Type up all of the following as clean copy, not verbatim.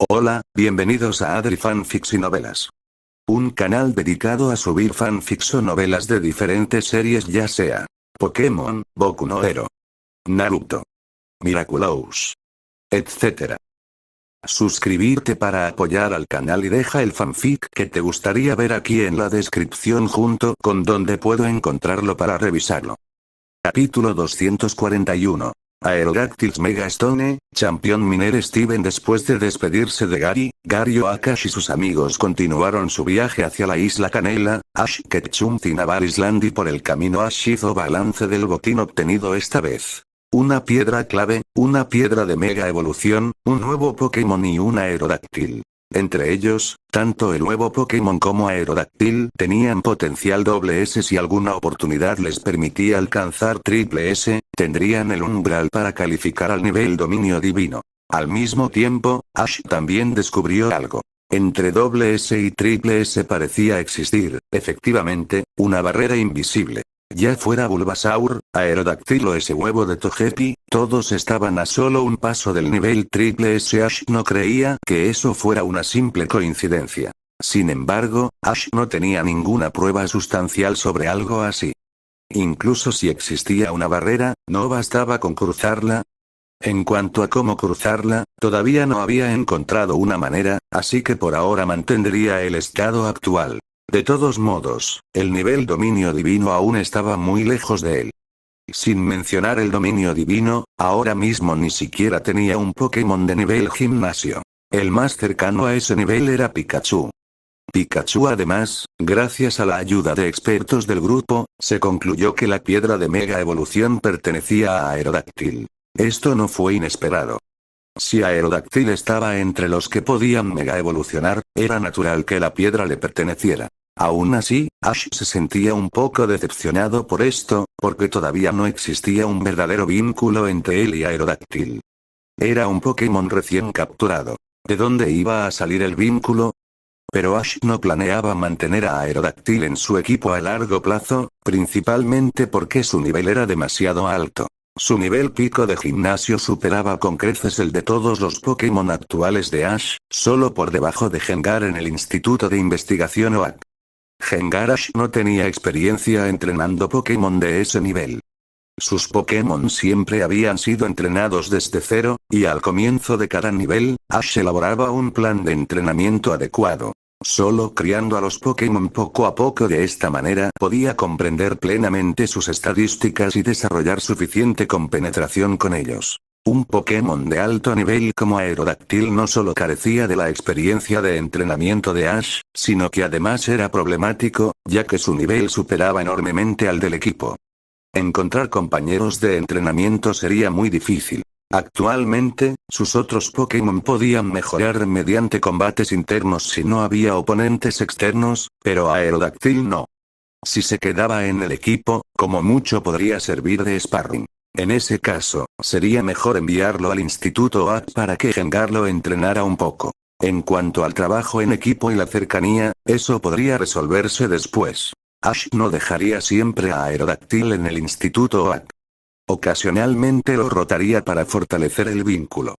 Hola, bienvenidos a Adri Fanfics y Novelas. Un canal dedicado a subir fanfics o novelas de diferentes series, ya sea Pokémon, Boku no Hero, Naruto, Miraculous, etc. Suscribirte para apoyar al canal y deja el fanfic que te gustaría ver aquí en la descripción junto con donde puedo encontrarlo para revisarlo. Capítulo 241. Aerodactyls Megastone, Champion Miner Steven. Después de despedirse de Gary Akash y sus amigos continuaron su viaje hacia la isla Canela, Ash Ketchum Cinnabar Island, y por el camino Ash hizo balance del botín obtenido esta vez. Una piedra clave, una piedra de mega evolución, un nuevo Pokémon y un Aerodáctil. Entre ellos, tanto el nuevo Pokémon como Aerodáctil tenían potencial S. Si alguna oportunidad les permitía alcanzar S, tendrían el umbral para calificar al nivel dominio divino. Al mismo tiempo, Ash también descubrió algo. Entre S y S parecía existir, efectivamente, una barrera invisible. Ya fuera Bulbasaur, Aerodáctil o ese huevo de Togepi, todos estaban a solo un paso del nivel S. Ash no creía que eso fuera una simple coincidencia. Sin embargo, Ash no tenía ninguna prueba sustancial sobre algo así. Incluso si existía una barrera, no bastaba con cruzarla. En cuanto a cómo cruzarla, todavía no había encontrado una manera, así que por ahora mantendría el estado actual. De todos modos, el nivel dominio divino aún estaba muy lejos de él. Sin mencionar el dominio divino, ahora mismo ni siquiera tenía un Pokémon de nivel gimnasio. El más cercano a ese nivel era Pikachu. Además, gracias a la ayuda de expertos del grupo, se concluyó que la piedra de mega evolución pertenecía a Aerodáctil. Esto no fue inesperado. Si Aerodáctil estaba entre los que podían mega evolucionar, era natural que la piedra le perteneciera. Aún así, Ash se sentía un poco decepcionado por esto, porque todavía no existía un verdadero vínculo entre él y Aerodáctil. Era un Pokémon recién capturado. ¿De dónde iba a salir el vínculo? Pero Ash no planeaba mantener a Aerodáctil en su equipo a largo plazo, principalmente porque su nivel era demasiado alto. Su nivel pico de gimnasio superaba con creces el de todos los Pokémon actuales de Ash, solo por debajo de Gengar en el Instituto de Investigación OAK. Gengar Ash no tenía experiencia entrenando Pokémon de ese nivel. Sus Pokémon siempre habían sido entrenados desde cero, y al comienzo de cada nivel, Ash elaboraba un plan de entrenamiento adecuado. Solo criando a los Pokémon poco a poco de esta manera podía comprender plenamente sus estadísticas y desarrollar suficiente compenetración con ellos. Un Pokémon de alto nivel como Aerodáctil no solo carecía de la experiencia de entrenamiento de Ash, sino que además era problemático, ya que su nivel superaba enormemente al del equipo. Encontrar compañeros de entrenamiento sería muy difícil. Actualmente, sus otros Pokémon podían mejorar mediante combates internos si no había oponentes externos, pero Aerodáctil no. Si se quedaba en el equipo, como mucho podría servir de sparring. En ese caso, sería mejor enviarlo al Instituto OAK para que Gengar lo entrenara un poco. En cuanto al trabajo en equipo y la cercanía, eso podría resolverse después. Ash no dejaría siempre a Aerodáctil en el Instituto OAK. Ocasionalmente lo rotaría para fortalecer el vínculo.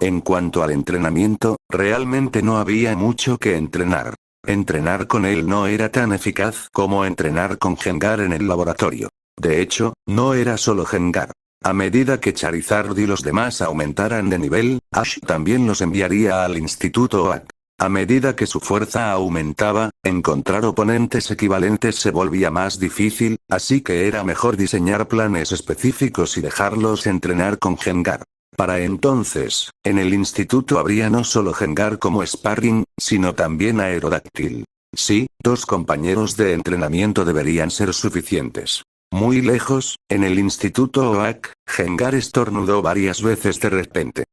En cuanto al entrenamiento, realmente no había mucho que entrenar. Entrenar con él no era tan eficaz como entrenar con Gengar en el laboratorio. De hecho, no era solo Gengar. A medida que Charizard y los demás aumentaran de nivel, Ash también los enviaría al Instituto OAK. A medida que su fuerza aumentaba, encontrar oponentes equivalentes se volvía más difícil, así que era mejor diseñar planes específicos y dejarlos entrenar con Gengar. Para entonces, en el instituto habría no solo Gengar como sparring, sino también Aerodáctil. Sí, 2 compañeros de entrenamiento deberían ser suficientes. Muy lejos, en el Instituto OAK, Gengar estornudó varias veces de repente.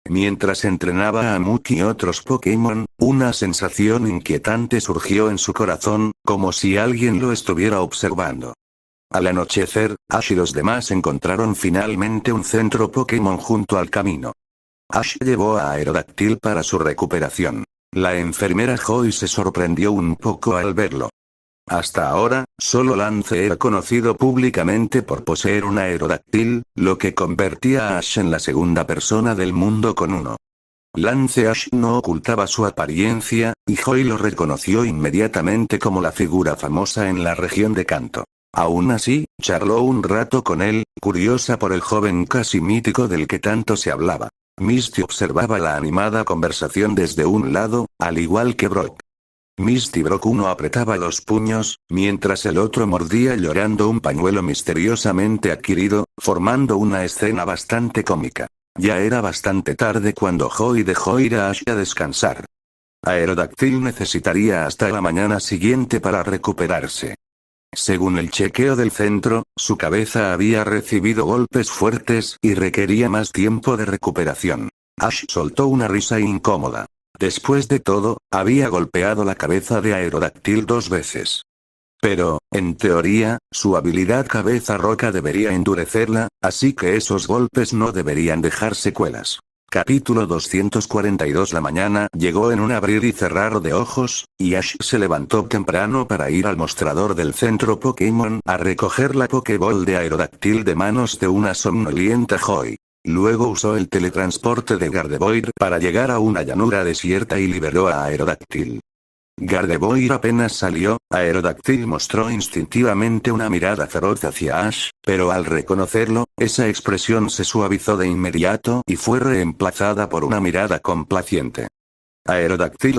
Mientras entrenaba a Muk y otros Pokémon, una sensación inquietante surgió en su corazón, como si alguien lo estuviera observando. Al anochecer, Ash y los demás encontraron finalmente un centro Pokémon junto al camino. Ash llevó a Aerodáctil para su recuperación. La enfermera Joy se sorprendió un poco al verlo. Hasta ahora, solo Lance era conocido públicamente por poseer un Aerodáctil, lo que convertía a Ash en la segunda persona del mundo con uno. Lance Ash no ocultaba su apariencia, y Joy lo reconoció inmediatamente como la figura famosa en la región de Kanto. Aún así, charló un rato con él, curiosa por el joven casi mítico del que tanto se hablaba. Misty observaba la animada conversación desde un lado, al igual que Brock. Misty Brock uno apretaba los puños, mientras el otro mordía llorando un pañuelo misteriosamente adquirido, formando una escena bastante cómica. Ya era bastante tarde cuando Joy dejó ir a Ash a descansar. Aerodactyl necesitaría hasta la mañana siguiente para recuperarse. Según el chequeo del centro, su cabeza había recibido golpes fuertes y requería más tiempo de recuperación. Ash soltó una risa incómoda. Después de todo, había golpeado la cabeza de Aerodactyl 2 veces. Pero, en teoría, su habilidad cabeza roca debería endurecerla, así que esos golpes no deberían dejar secuelas. Capítulo 242. La mañana llegó en un abrir y cerrar de ojos, y Ash se levantó temprano para ir al mostrador del centro Pokémon a recoger la Pokéball de Aerodactyl de manos de una somnolienta Joy. Luego usó el teletransporte de Gardevoir para llegar a una llanura desierta y liberó a Aerodactyl. Gardevoir apenas salió, Aerodactyl mostró instintivamente una mirada feroz hacia Ash, pero al reconocerlo, esa expresión se suavizó de inmediato y fue reemplazada por una mirada complaciente. Aerodactyl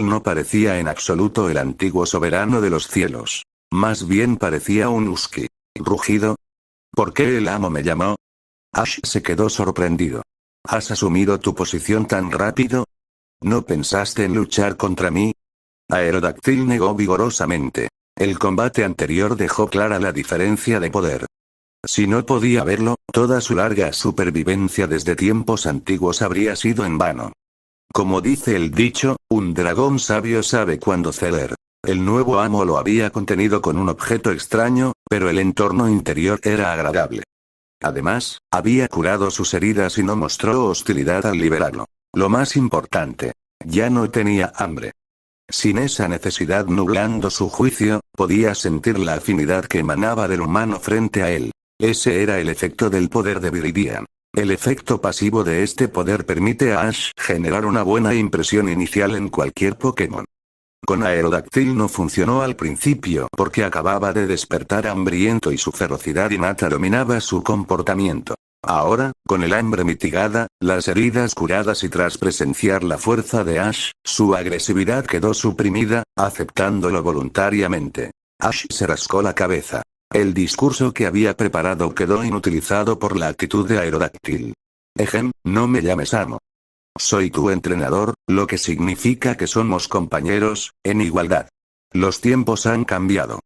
no parecía en absoluto el antiguo soberano de los cielos. Más bien parecía un husky. ¿Rugido? ¿Por qué el amo me llamó? Ash se quedó sorprendido. ¿Has asumido tu posición tan rápido? ¿No pensaste en luchar contra mí? Aerodactyl negó vigorosamente. El combate anterior dejó clara la diferencia de poder. Si no podía verlo, toda su larga supervivencia desde tiempos antiguos habría sido en vano. Como dice el dicho, un dragón sabio sabe cuándo ceder. El nuevo amo lo había contenido con un objeto extraño, pero el entorno interior era agradable. Además, había curado sus heridas y no mostró hostilidad al liberarlo. Lo más importante, ya no tenía hambre. Sin esa necesidad nublando su juicio, podía sentir la afinidad que emanaba del humano frente a él. Ese era el efecto del poder de Viridian. El efecto pasivo de este poder permite a Ash generar una buena impresión inicial en cualquier Pokémon. Con Aerodactyl no funcionó al principio porque acababa de despertar hambriento y su ferocidad innata dominaba su comportamiento. Ahora, con el hambre mitigada, las heridas curadas y tras presenciar la fuerza de Ash, su agresividad quedó suprimida, aceptándolo voluntariamente. Ash se rascó la cabeza. El discurso que había preparado quedó inutilizado por la actitud de Aerodactyl. No me llames amo. Soy tu entrenador, lo que significa que somos compañeros, en igualdad. Los tiempos han cambiado.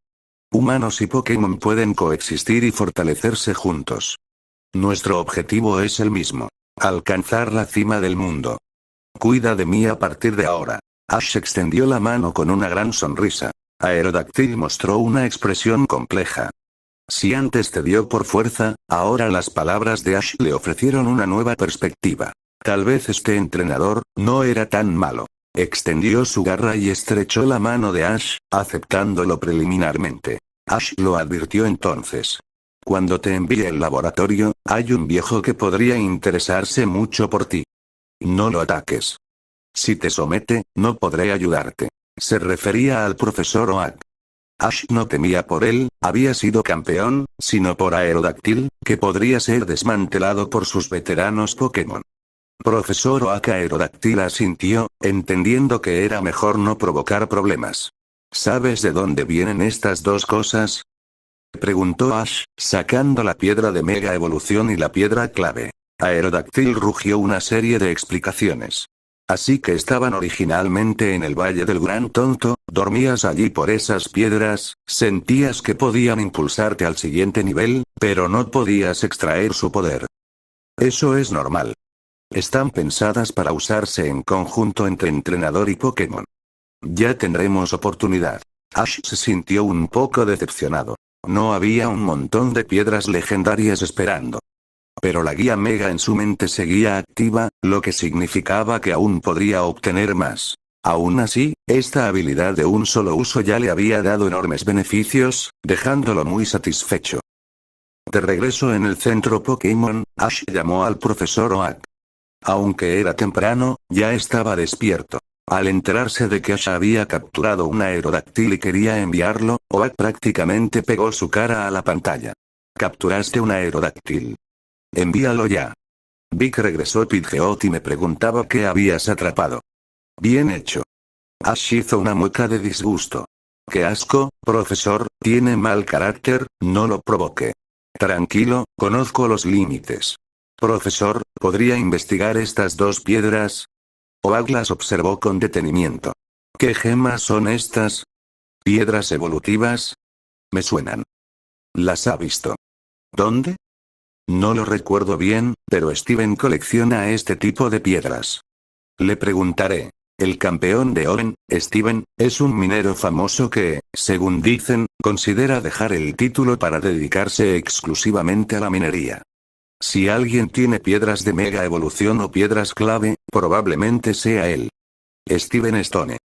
Humanos y Pokémon pueden coexistir y fortalecerse juntos. Nuestro objetivo es el mismo. Alcanzar la cima del mundo. Cuida de mí a partir de ahora. Ash extendió la mano con una gran sonrisa. Aerodactyl mostró una expresión compleja. Si antes te dio por fuerza, ahora las palabras de Ash le ofrecieron una nueva perspectiva. Tal vez este entrenador no era tan malo. Extendió su garra y estrechó la mano de Ash, aceptándolo preliminarmente. Ash lo advirtió entonces. Cuando te envíe al laboratorio, hay un viejo que podría interesarse mucho por ti. No lo ataques. Si te somete, no podré ayudarte. Se refería al profesor Oak. Ash no temía por él, había sido campeón, sino por Aerodactyl, que podría ser desmantelado por sus veteranos Pokémon. Profesor Oak. Aerodactyl asintió, entendiendo que era mejor no provocar problemas. ¿Sabes de dónde vienen estas dos cosas? Preguntó Ash, sacando la piedra de Mega Evolución y la piedra clave. Aerodactyl rugió una serie de explicaciones. Así que estaban originalmente en el Valle del Gran Tonto, dormías allí por esas piedras, sentías que podían impulsarte al siguiente nivel, pero no podías extraer su poder. Eso es normal. Están pensadas para usarse en conjunto entre entrenador y Pokémon. Ya tendremos oportunidad. Ash se sintió un poco decepcionado. No había un montón de piedras legendarias esperando. Pero la guía Mega en su mente seguía activa, lo que significaba que aún podría obtener más. Aún así, esta habilidad de un solo uso ya le había dado enormes beneficios, dejándolo muy satisfecho. De regreso en el centro Pokémon, Ash llamó al profesor Oak. Aunque era temprano, ya estaba despierto. Al enterarse de que Ash había capturado un aerodáctil y quería enviarlo, Oak prácticamente pegó su cara a la pantalla. «Capturaste un aerodáctil. Envíalo ya». Vic regresó Pidgeot y me preguntaba qué habías atrapado. «Bien hecho». Ash hizo una mueca de disgusto. «Qué asco, profesor, tiene mal carácter, no lo provoque». «Tranquilo, conozco los límites». «Profesor, ¿podría investigar estas dos piedras?» Oak las observó con detenimiento. «¿Qué gemas son estas?» «Piedras evolutivas». «Me suenan». «¿Las ha visto?» «¿Dónde?» «No lo recuerdo bien, pero Steven colecciona este tipo de piedras». «Le preguntaré». El campeón de Owen, Steven, es un minero famoso que, según dicen, considera dejar el título para dedicarse exclusivamente a la minería. Si alguien tiene piedras de mega evolución o piedras clave, probablemente sea él. Steven Stone.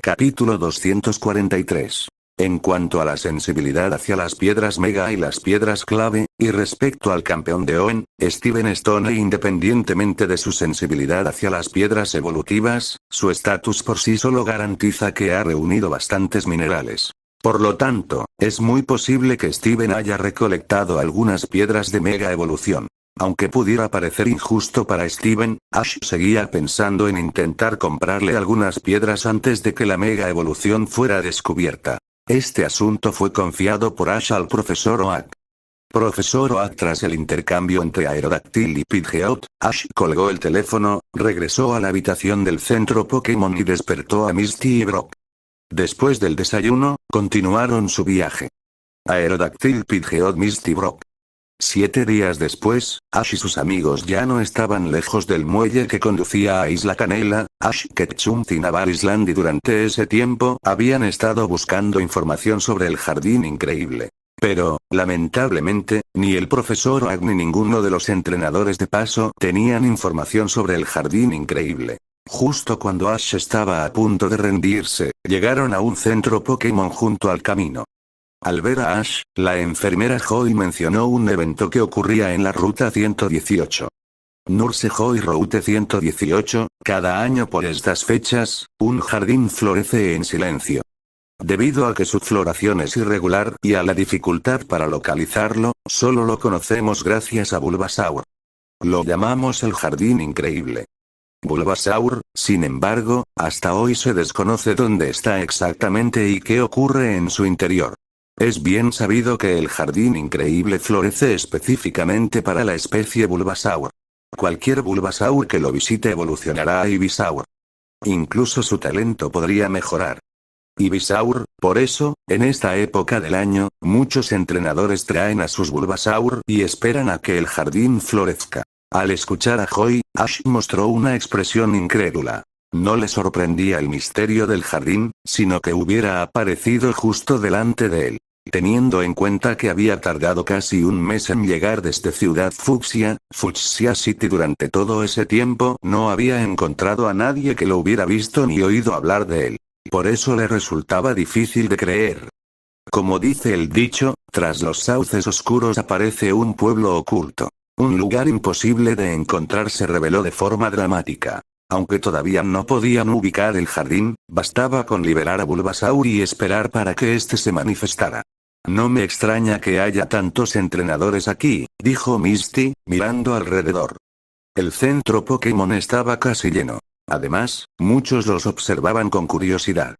Capítulo 243. En cuanto a la sensibilidad hacia las piedras mega y las piedras clave, y respecto al campeón de Owen, Steven Stone, independientemente de su sensibilidad hacia las piedras evolutivas, su estatus por sí solo garantiza que ha reunido bastantes minerales. Por lo tanto, es muy posible que Steven haya recolectado algunas piedras de mega evolución. Aunque pudiera parecer injusto para Steven, Ash seguía pensando en intentar comprarle algunas piedras antes de que la mega evolución fuera descubierta. Este asunto fue confiado por Ash al profesor Oak. Profesor Oak. Tras el intercambio entre Aerodactyl y Pidgeot, Ash colgó el teléfono, regresó a la habitación del centro Pokémon y despertó a Misty y Brock. Después del desayuno, continuaron su viaje. Aerodactyl, Pidgeot, Misty, Brock. 7 días después, Ash y sus amigos ya no estaban lejos del muelle que conducía a Isla Canela, Ash, Ketchum y Navar Island, y durante ese tiempo habían estado buscando información sobre el jardín increíble. Pero, lamentablemente, ni el profesor Oak ni ninguno de los entrenadores de paso tenían información sobre el jardín increíble. Justo cuando Ash estaba a punto de rendirse, llegaron a un centro Pokémon junto al camino. Al ver a Ash, la enfermera Joy mencionó un evento que ocurría en la Ruta 118. Nurse Joy Route 118, cada año por estas fechas, un jardín florece en silencio. Debido a que su floración es irregular y a la dificultad para localizarlo, solo lo conocemos gracias a Bulbasaur. Lo llamamos el jardín increíble. Bulbasaur, sin embargo, hasta hoy se desconoce dónde está exactamente y qué ocurre en su interior. Es bien sabido que el jardín increíble florece específicamente para la especie Bulbasaur. Cualquier Bulbasaur que lo visite evolucionará a Ivysaur. Incluso su talento podría mejorar. Ivysaur, por eso, en esta época del año, muchos entrenadores traen a sus Bulbasaur y esperan a que el jardín florezca. Al escuchar a Joy, Ash mostró una expresión incrédula. No le sorprendía el misterio del jardín, sino que hubiera aparecido justo delante de él. Teniendo en cuenta que había tardado casi un mes en llegar desde Ciudad Fucsia, Fuchsia City, durante todo ese tiempo no había encontrado a nadie que lo hubiera visto ni oído hablar de él. Por eso le resultaba difícil de creer. Como dice el dicho, tras los sauces oscuros aparece un pueblo oculto. Un lugar imposible de encontrar, se reveló de forma dramática. Aunque todavía no podían ubicar el jardín, bastaba con liberar a Bulbasaur y esperar para que éste se manifestara. No me extraña que haya tantos entrenadores aquí, dijo Misty, mirando alrededor. El centro Pokémon estaba casi lleno. Además, muchos los observaban con curiosidad.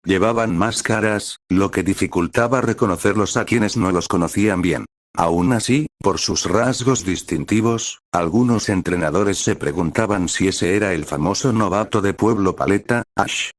Llevaban máscaras, lo que dificultaba reconocerlos a quienes no los conocían bien. Aún así, por sus rasgos distintivos, algunos entrenadores se preguntaban si ese era el famoso novato de Pueblo Paleta, Ash.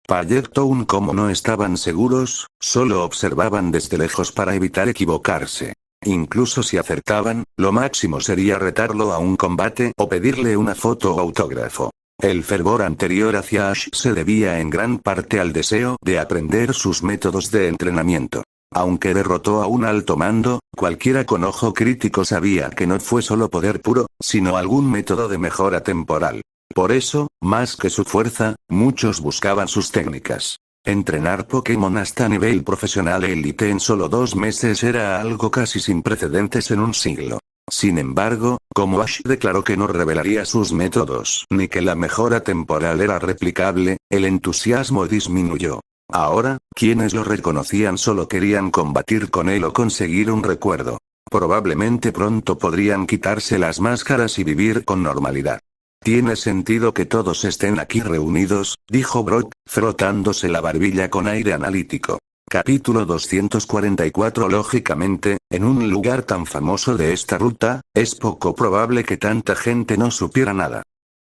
Payet-town. Como no estaban seguros, solo observaban desde lejos para evitar equivocarse. Incluso si acertaban, lo máximo sería retarlo a un combate o pedirle una foto o autógrafo. El fervor anterior hacia Ash se debía en gran parte al deseo de aprender sus métodos de entrenamiento. Aunque derrotó a un alto mando, cualquiera con ojo crítico sabía que no fue solo poder puro, sino algún método de mejora temporal. Por eso, más que su fuerza, muchos buscaban sus técnicas. Entrenar Pokémon hasta nivel profesional élite en solo 2 meses era algo casi sin precedentes en un siglo. Sin embargo, como Ash declaró que no revelaría sus métodos ni que la mejora temporal era replicable, el entusiasmo disminuyó. Ahora, quienes lo reconocían solo querían combatir con él o conseguir un recuerdo. Probablemente pronto podrían quitarse las máscaras y vivir con normalidad. Tiene sentido que todos estén aquí reunidos, dijo Brock, frotándose la barbilla con aire analítico. Capítulo 244. Lógicamente, en un lugar tan famoso de esta ruta, es poco probable que tanta gente no supiera nada.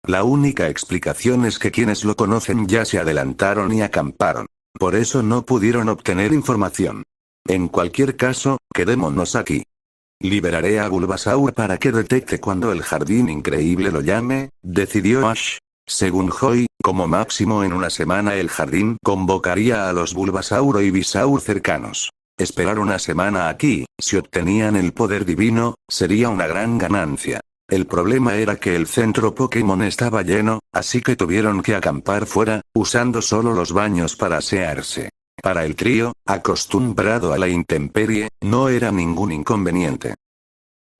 La única explicación es que quienes lo conocen ya se adelantaron y acamparon. Por eso no pudieron obtener información. En cualquier caso, quedémonos aquí. Liberaré a Bulbasaur para que detecte cuando el jardín increíble lo llame, decidió Ash. Según Joy, como máximo en una semana el jardín convocaría a los Bulbasaur y Ivysaur cercanos. Esperar una semana aquí, si obtenían el poder divino, sería una gran ganancia. El problema era que el centro Pokémon estaba lleno, así que tuvieron que acampar fuera, usando solo los baños para asearse. Para el trío, acostumbrado a la intemperie, no era ningún inconveniente.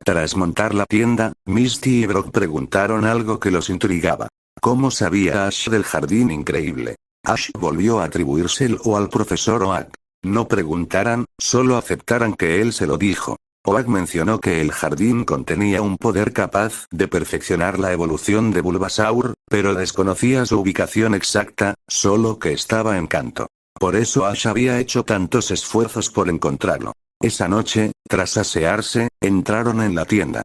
Tras montar la tienda, Misty y Brock preguntaron algo que los intrigaba. ¿Cómo sabía Ash del jardín increíble? Ash volvió a atribuírselo al profesor Oak. No preguntaran, solo aceptaran que él se lo dijo. Oak mencionó que el jardín contenía un poder capaz de perfeccionar la evolución de Bulbasaur, pero desconocía su ubicación exacta, solo que estaba en Kanto. Por eso Ash había hecho tantos esfuerzos por encontrarlo. Esa noche, tras asearse, entraron en la tienda.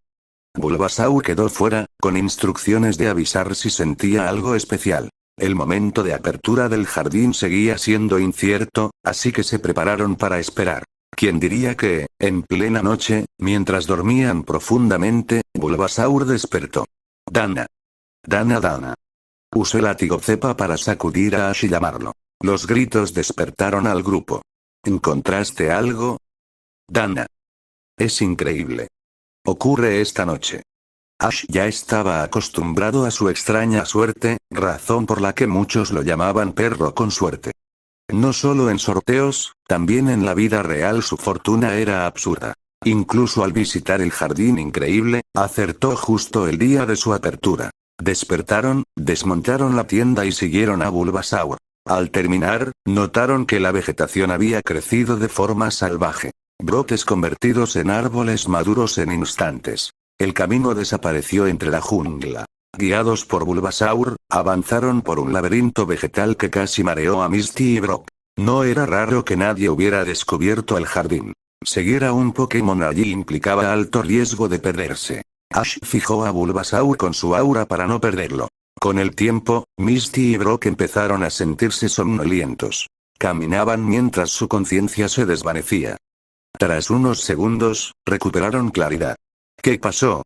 Bulbasaur quedó fuera, con instrucciones de avisar si sentía algo especial. El momento de apertura del jardín seguía siendo incierto, así que se prepararon para esperar. ¿Quién diría que, en plena noche, mientras dormían profundamente, Bulbasaur despertó? Dana. Dana Dana. Usó el látigo cepa para sacudir a Ash y llamarlo. Los gritos despertaron al grupo. ¿Encontraste algo? Dana. Es increíble. Ocurre esta noche. Ash ya estaba acostumbrado a su extraña suerte, razón por la que muchos lo llamaban perro con suerte. No solo en sorteos, también en la vida real su fortuna era absurda. Incluso al visitar el jardín increíble, acertó justo el día de su apertura. Despertaron, desmontaron la tienda y siguieron a Bulbasaur. Al terminar, notaron que la vegetación había crecido de forma salvaje. Brotes convertidos en árboles maduros en instantes. El camino desapareció entre la jungla. Guiados por Bulbasaur, avanzaron por un laberinto vegetal que casi mareó a Misty y Brock. No era raro que nadie hubiera descubierto el jardín. Seguir a un Pokémon allí implicaba alto riesgo de perderse. Ash fijó a Bulbasaur con su aura para no perderlo. Con el tiempo, Misty y Brock empezaron a sentirse somnolientos. Caminaban mientras su conciencia se desvanecía. Tras unos segundos, recuperaron claridad. ¿Qué pasó?,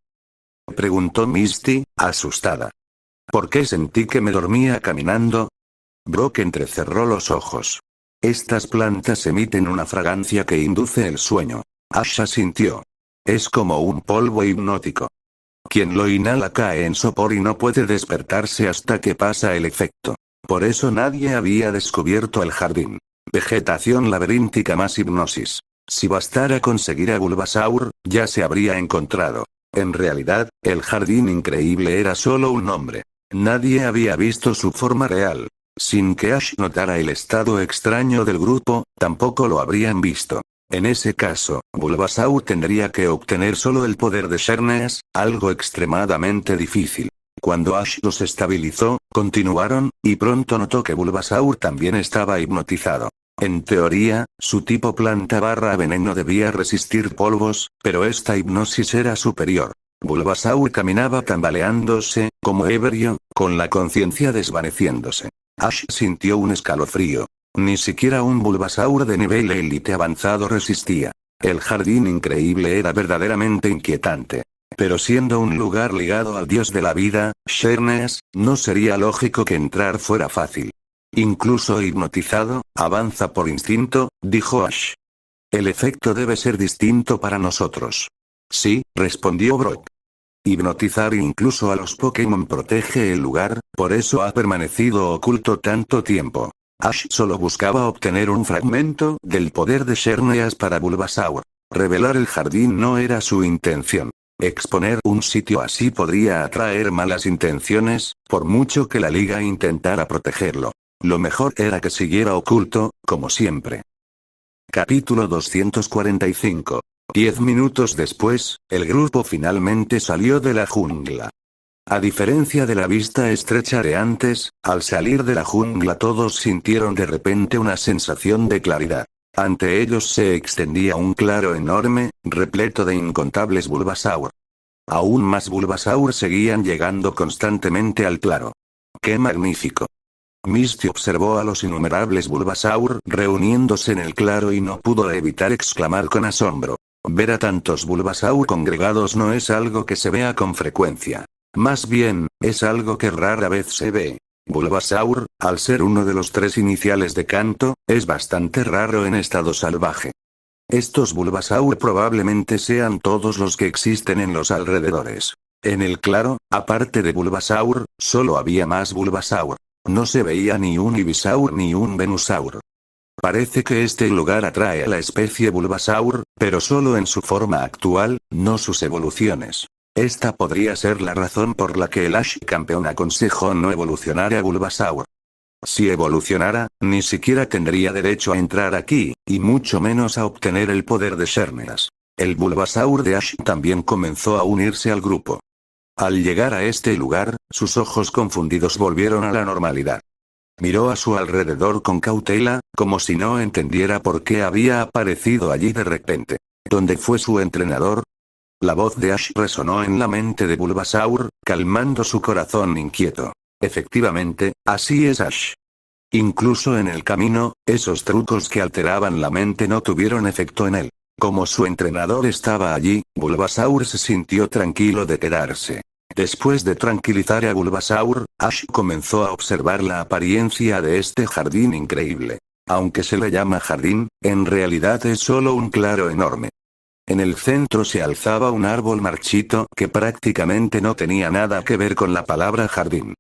preguntó Misty, asustada. ¿Por qué sentí que me dormía caminando? Brock entrecerró los ojos. Estas plantas emiten una fragancia que induce el sueño. Ash asintió. Es como un polvo hipnótico. Quien lo inhala cae en sopor y no puede despertarse hasta que pasa el efecto. Por eso nadie había descubierto el jardín. Vegetación laberíntica más hipnosis. Si bastara conseguir a Bulbasaur, ya se habría encontrado. En realidad, el jardín increíble era solo un nombre. Nadie había visto su forma real. Sin que Ash notara el estado extraño del grupo, tampoco lo habrían visto. En ese caso, Bulbasaur tendría que obtener solo el poder de Xerneas, algo extremadamente difícil. Cuando Ash los estabilizó, continuaron, y pronto notó que Bulbasaur también estaba hipnotizado. En teoría, su tipo planta/veneno debía resistir polvos, pero esta hipnosis era superior. Bulbasaur caminaba tambaleándose, como ebrio, con la conciencia desvaneciéndose. Ash sintió un escalofrío. Ni siquiera un Bulbasaur de nivel élite avanzado resistía. El jardín increíble era verdaderamente inquietante. Pero siendo un lugar ligado al dios de la vida, Xerneas, no sería lógico que entrar fuera fácil. Incluso hipnotizado, avanza por instinto, dijo Ash. El efecto debe ser distinto para nosotros. Sí, respondió Brock. Hipnotizar incluso a los Pokémon protege el lugar, por eso ha permanecido oculto tanto tiempo. Ash solo buscaba obtener un fragmento del poder de Xerneas para Bulbasaur. Revelar el jardín no era su intención. Exponer un sitio así podría atraer malas intenciones, por mucho que la liga intentara protegerlo. Lo mejor era que siguiera oculto, como siempre. Capítulo 245. 10 minutos después, el grupo finalmente salió de la jungla. A diferencia de la vista estrecha de antes, al salir de la jungla todos sintieron de repente una sensación de claridad. Ante ellos se extendía un claro enorme, repleto de incontables Bulbasaur. Aún más Bulbasaur seguían llegando constantemente al claro. ¡Qué magnífico! Misty observó a los innumerables Bulbasaur reuniéndose en el claro y no pudo evitar exclamar con asombro. Ver a tantos Bulbasaur congregados no es algo que se vea con frecuencia. Más bien, es algo que rara vez se ve. Bulbasaur, al ser uno de los 3 iniciales de Kanto, es bastante raro en estado salvaje. Estos Bulbasaur probablemente sean todos los que existen en los alrededores. En el claro, aparte de Bulbasaur, solo había más Bulbasaur. No se veía ni un Ivysaur ni un Venusaur. Parece que este lugar atrae a la especie Bulbasaur, pero solo en su forma actual, no sus evoluciones. Esta podría ser la razón por la que el Ash campeón aconsejó no evolucionar a Bulbasaur. Si evolucionara, ni siquiera tendría derecho a entrar aquí, y mucho menos a obtener el poder de Xerneas. El Bulbasaur de Ash también comenzó a unirse al grupo. Al llegar a este lugar, sus ojos confundidos volvieron a la normalidad. Miró a su alrededor con cautela, como si no entendiera por qué había aparecido allí de repente. ¿Dónde fue su entrenador? La voz de Ash resonó en la mente de Bulbasaur, calmando su corazón inquieto. Efectivamente, así es Ash. Incluso en el camino, esos trucos que alteraban la mente no tuvieron efecto en él. Como su entrenador estaba allí, Bulbasaur se sintió tranquilo de quedarse. Después de tranquilizar a Bulbasaur, Ash comenzó a observar la apariencia de este jardín increíble. Aunque se le llama jardín, en realidad es solo un claro enorme. En el centro se alzaba un árbol marchito que prácticamente no tenía nada que ver con la palabra jardín.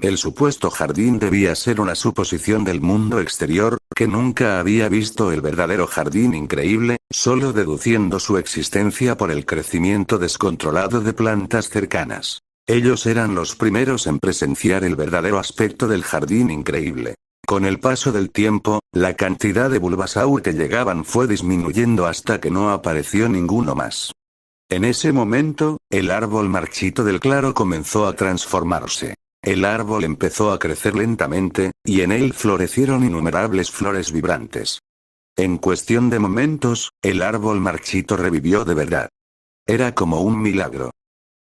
El supuesto jardín debía ser una suposición del mundo exterior, que nunca había visto el verdadero jardín increíble, solo deduciendo su existencia por el crecimiento descontrolado de plantas cercanas. Ellos eran los primeros en presenciar el verdadero aspecto del jardín increíble. Con el paso del tiempo, la cantidad de Bulbasaur que llegaban fue disminuyendo hasta que no apareció ninguno más. En ese momento, el árbol marchito del claro comenzó a transformarse. El árbol empezó a crecer lentamente, y en él florecieron innumerables flores vibrantes. En cuestión de momentos, el árbol marchito revivió de verdad. Era como un milagro.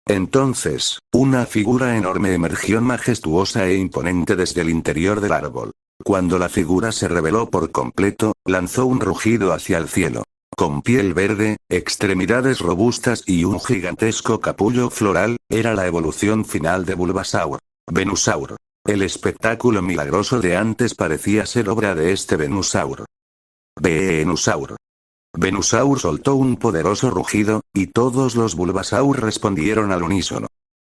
Entonces, una figura enorme emergió majestuosa e imponente desde el interior del árbol. Cuando la figura se reveló por completo, lanzó un rugido hacia el cielo. Con piel verde, extremidades robustas y un gigantesco capullo floral, era la evolución final de Bulbasaur. Venusaur. El espectáculo milagroso de antes parecía ser obra de este Venusaur. Venusaur. Venusaur soltó un poderoso rugido, y todos los Bulbasaur respondieron al unísono.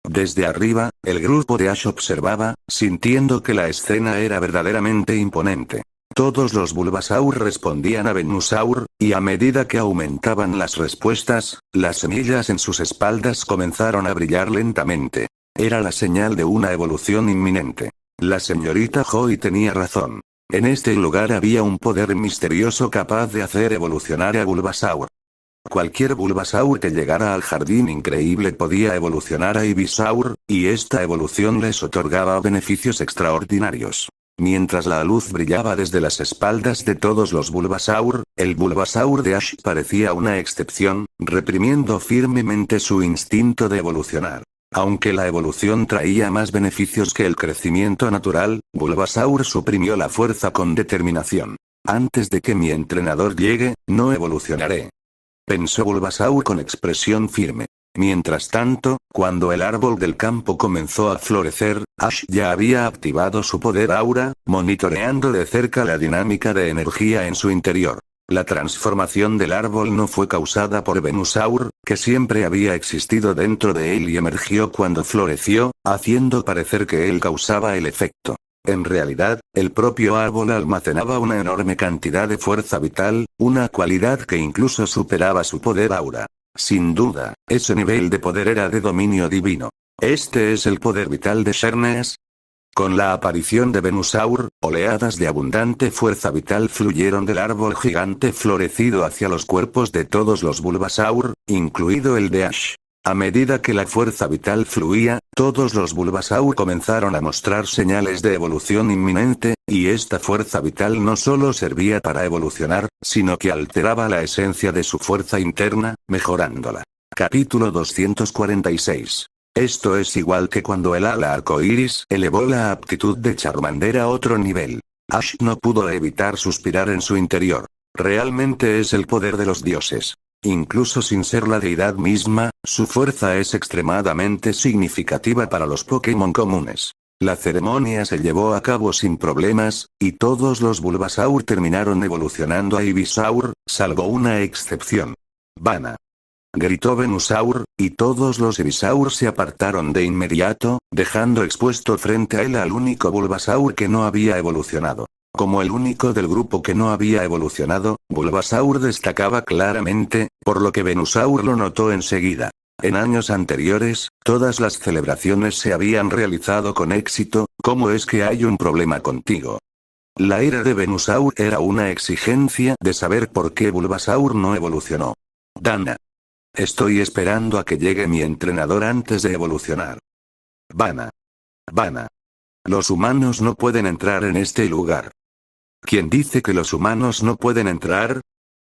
Desde arriba, el grupo de Ash observaba, sintiendo que la escena era verdaderamente imponente. Todos los Bulbasaur respondían a Venusaur, y a medida que aumentaban las respuestas, las semillas en sus espaldas comenzaron a brillar lentamente. Era la señal de una evolución inminente. La señorita Joy tenía razón. En este lugar había un poder misterioso capaz de hacer evolucionar a Bulbasaur. Cualquier Bulbasaur que llegara al jardín increíble podía evolucionar a Ivysaur, y esta evolución les otorgaba beneficios extraordinarios. Mientras la luz brillaba desde las espaldas de todos los Bulbasaur, el Bulbasaur de Ash parecía una excepción, reprimiendo firmemente su instinto de evolucionar. Aunque la evolución traía más beneficios que el crecimiento natural, Bulbasaur suprimió la fuerza con determinación. Antes de que mi entrenador llegue, no evolucionaré. Pensó Bulbasaur con expresión firme. Mientras tanto, cuando el árbol del campo comenzó a florecer, Ash ya había activado su poder aura, monitoreando de cerca la dinámica de energía en su interior. La transformación del árbol no fue causada por Venusaur, que siempre había existido dentro de él y emergió cuando floreció, haciendo parecer que él causaba el efecto. En realidad, el propio árbol almacenaba una enorme cantidad de fuerza vital, una cualidad que incluso superaba su poder aura. Sin duda, ese nivel de poder era de dominio divino. Este es el poder vital de Xerneas. Con la aparición de Venusaur, oleadas de abundante fuerza vital fluyeron del árbol gigante florecido hacia los cuerpos de todos los Bulbasaur, incluido el de Ash. A medida que la fuerza vital fluía, todos los Bulbasaur comenzaron a mostrar señales de evolución inminente, y esta fuerza vital no solo servía para evolucionar, sino que alteraba la esencia de su fuerza interna, mejorándola. Capítulo 246. Esto es igual que cuando el ala arcoíris elevó la aptitud de Charmander a otro nivel. Ash no pudo evitar suspirar en su interior. Realmente es el poder de los dioses. Incluso sin ser la deidad misma, su fuerza es extremadamente significativa para los Pokémon comunes. La ceremonia se llevó a cabo sin problemas, y todos los Bulbasaur terminaron evolucionando a Ivysaur, salvo una excepción. Vana. Gritó Venusaur, y todos los Ivysaur se apartaron de inmediato, dejando expuesto frente a él al único Bulbasaur que no había evolucionado. Como el único del grupo que no había evolucionado, Bulbasaur destacaba claramente, por lo que Venusaur lo notó enseguida. En años anteriores, todas las celebraciones se habían realizado con éxito. ¿Cómo es que hay un problema contigo? La ira de Venusaur era una exigencia de saber por qué Bulbasaur no evolucionó. Dana. Estoy esperando a que llegue mi entrenador antes de evolucionar. Vana. Vana. Los humanos no pueden entrar en este lugar. ¿Quién dice que los humanos no pueden entrar?